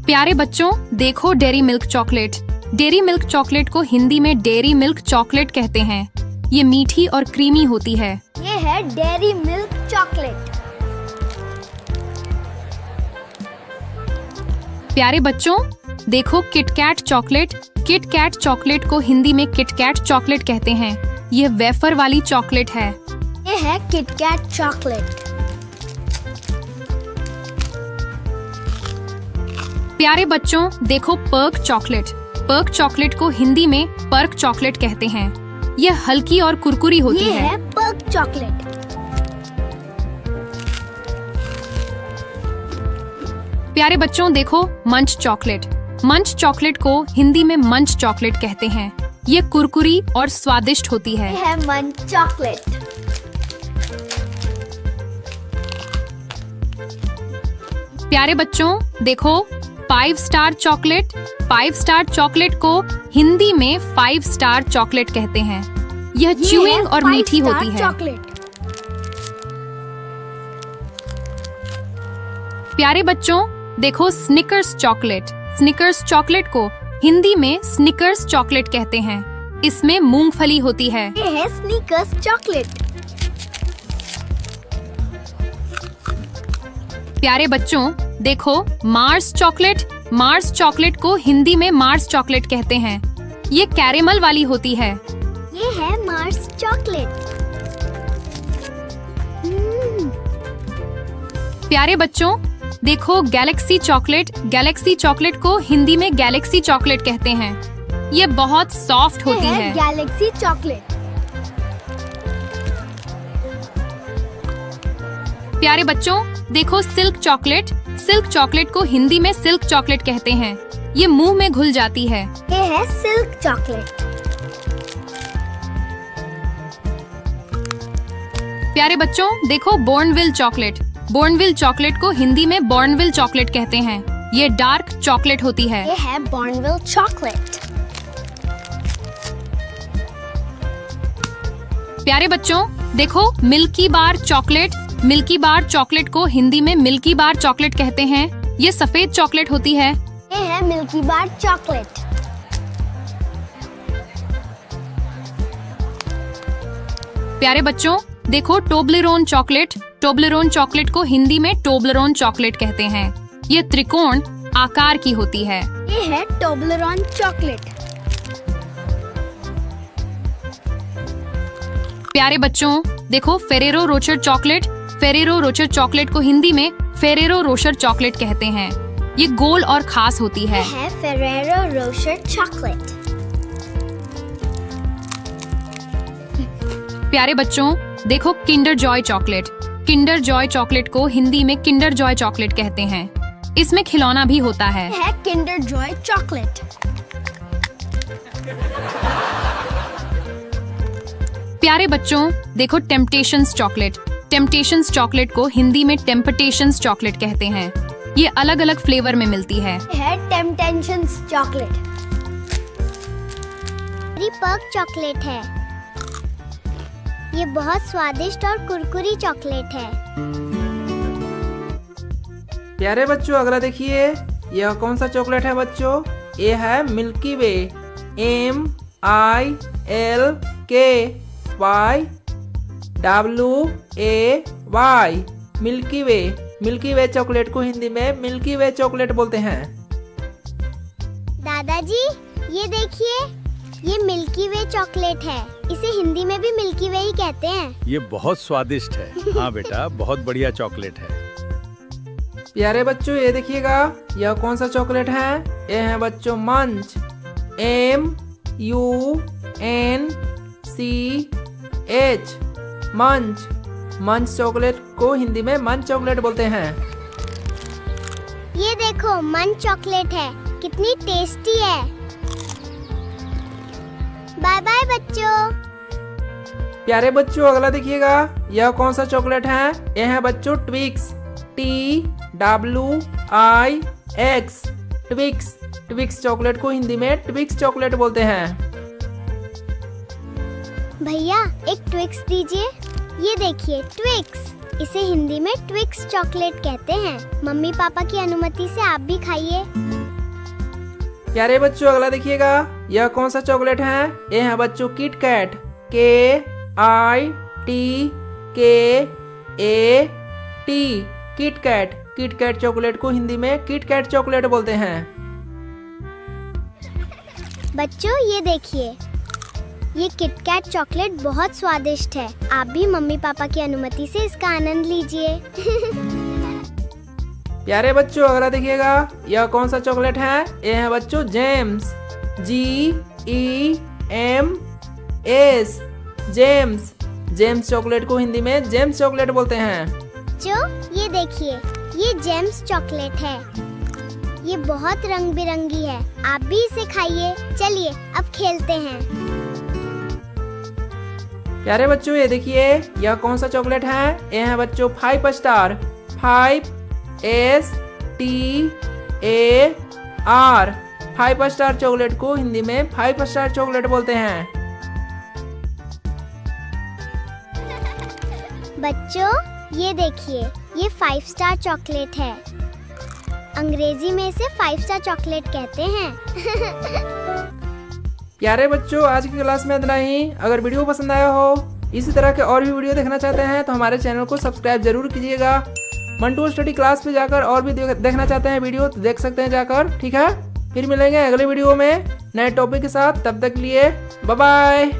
प्यारे बच्चों, देखो dairy milk chocolate. Dairy milk chocolate को हिंदी में डेयरी मिल्क चॉकलेट कहते हैं। ये मीठी और क्रीमी होती है। ये है डेयरी मिल्क चॉकलेट। प्यारे बच्चों, देखो किटकैट चॉकलेट। किटकैट चॉकलेट को हिंदी में किटकैट चॉकलेट कहते हैं। ये वेफर वाली चॉकलेट है। ये है किटकैट चॉकलेट। प्यारे बच्चों, देखो पर्क चॉकलेट। पर्क चॉकलेट को हिंदी में पर्क चॉकलेट कहते हैं। ये हल्की और कुरकुरी होती ये है। है पर्क चॉकलेट। प्यारे बच्चों, देखो मंच चॉकलेट। मंच चॉकलेट को हिंदी में मंच चॉकलेट कहते हैं। ये कुरकुरी और स्वादिष्ट होती है। ये है मंच चॉकलेट। प्यारे बच्चों, देखो 5 स्टार चॉकलेट। 5 स्टार चॉकलेट को हिंदी में 5 स्टार चॉकलेट कहते हैं। यह च्यूइंग और मीठी होती है। चॉकलेट। प्यारे बच्चों, देखो स्निकर्स चॉकलेट। स्निकर्स चॉकलेट को हिंदी में स्निकर्स चॉकलेट कहते हैं। इसमें मूंगफली होती है। ये है स्नीकर्स चॉकलेट। प्यारे बच्चों, देखो मार्स चॉकलेट। मार्स चॉकलेट को हिंदी में मार्स चॉकलेट कहते हैं। ये कैरेमल वाली होती है। ये है मार्स चॉकलेट। प्यारे बच्चों, देखो गैलेक्सी चॉकलेट। गैलेक्सी चॉकलेट को हिंदी में गैलेक्सी चॉकलेट कहते हैं। ये बहुत सॉफ्ट होती ये है। Galaxy chocolate. प्यारे बच्चों, देखो सिल्क चॉकलेट। सिल्क चॉकलेट को हिंदी में सिल्क चॉकलेट कहते हैं। ये मुंह में घुल जाती है। ये है सिल्क चॉकलेट। प्यारे बच्चों, देखो बॉर्नविल चॉकलेट। बॉर्नविल चॉकलेट को हिंदी में बॉर्नविल चॉकलेट कहते हैं। ये डार्क चॉकलेट होती है। ये है बॉर्नविल चॉकलेट। प्यारे बच्चों, देखो मिल्की बार चॉकलेट। मिल्की बार चॉकलेट को हिंदी में मिल्की बार चॉकलेट कहते हैं। ये सफेद चॉकलेट होती है। ये है मिल्की बार चॉकलेट। प्यारे बच्चों, देखो टोब्लेरोन चॉकलेट। टोब्लेरोन चॉकलेट को हिंदी में टोब्लेरोन चॉकलेट कहते हैं। ये त्रिकोण आकार की होती है। ये है टोब्लेरोन चॉकलेट। प्यारे बच्चों, देखो Ferrero Rocher chocolate. Ferrero Rocher chocolate को हिंदी में फेरेरो रोचर चॉकलेट कहते हैं। ये गोल और खास होती है। ये है फेरेरो रोचर चॉकलेट। प्यारे बच्चों, देखो Kinder Joy chocolate. Kinder Joy chocolate को हिंदी में किंडर जॉय चॉकलेट कहते हैं। इसमें खिलौना भी होता है। ये है किंडर जॉय चॉकलेट। प्यारे बच्चों, देखो टेम्पटेशंस चॉकलेट। टेम्पटेशंस चॉकलेट को हिंदी में टेम्पटेशंस चॉकलेट कहते हैं। ये अलग अलग फ्लेवर में मिलती है। ये है टेम्पटेशंस चॉकलेट। ये पर्क चॉकलेट है। ये बहुत स्वादिष्ट और कुरकुरी चॉकलेट है। प्यारे बच्चों, अगला देखिए, यह कौन सा चॉकलेट है बच्चों? ये है मिल्की वे। MILKYWAY मिल्की वे। मिल्की वे चॉकलेट को हिंदी में मिल्की वे चॉकलेट बोलते हैं। दादाजी, ये देखिए, ये मिल्की वे चॉकलेट है। इसे हिंदी में भी मिल्की वे ही कहते हैं। ये बहुत स्वादिष्ट है। हाँ बेटा, बहुत बढ़िया चॉकलेट है। प्यारे बच्चों, ये देखिएगा, यह कौन सा चॉकलेट है? ये है बच्चों मंच। MUNCH मंच। मंच चॉकलेट को हिंदी में मंच चॉकलेट बोलते हैं। ये देखो, मंच चॉकलेट है। कितनी टेस्टी है। बाय बाय बच्चों। प्यारे बच्चों, अगला देखिएगा, यह कौन सा चॉकलेट है? यह है बच्चों Twix. TWIX Twix. Twix chocolate को हिंदी में ट्विक्स चॉकलेट बोलते हैं। भैया, एक ट्विक्स दीजिए। ये देखिए, ट्विक्स। इसे हिंदी में ट्विक्स चॉकलेट कहते हैं। मम्मी पापा की अनुमति से आप भी खाइए। प्यारे बच्चों अगला देखिएगा, यह कौन सा चॉकलेट है? ये है बच्चों KitKat, KITKAT, KitKat. KitKat chocolate को हिंदी में किट कैट चॉकलेट बोलते हैं। बच्चों ये देखिए, ये किटकैट चॉकलेट बहुत स्वादिष्ट है। आप भी मम्मी पापा की अनुमति से इसका आनंद लीजिए। प्यारे बच्चों अगला देखिएगा, यह कौन सा चॉकलेट है? ये है बच्चों James, GEMS, James. James chocolate को हिंदी में जेम्स चॉकलेट बोलते हैं। जो ये देखिए, ये जेम्स चॉकलेट है। ये बहुत रंग बिरंगी है। आप भी इसे खाइए। चलिए अब खेलते हैं। प्यारे बच्चों ये देखिए, यह कौन सा चॉकलेट है? ये है बच्चों 5 स्टार, 5STAR, 5 स्टार चॉकलेट को हिंदी में 5 स्टार चॉकलेट बोलते हैं। बच्चों ये देखिए, ये 5 स्टार चॉकलेट है। अंग्रेजी में इसे 5 स्टार चॉकलेट कहते हैं। प्यारे बच्चों आज की क्लास में इतना ही। अगर वीडियो पसंद आया हो, इसी तरह के और भी वीडियो देखना चाहते हैं तो हमारे चैनल को सब्सक्राइब जरूर कीजिएगा। मंटू स्टडी क्लास पे जाकर और भी देखना चाहते हैं वीडियो तो देख सकते हैं जाकर। ठीक है, फिर मिलेंगे अगले वीडियो में नए टॉपिक के साथ। तब तक के लिए बाय बाय।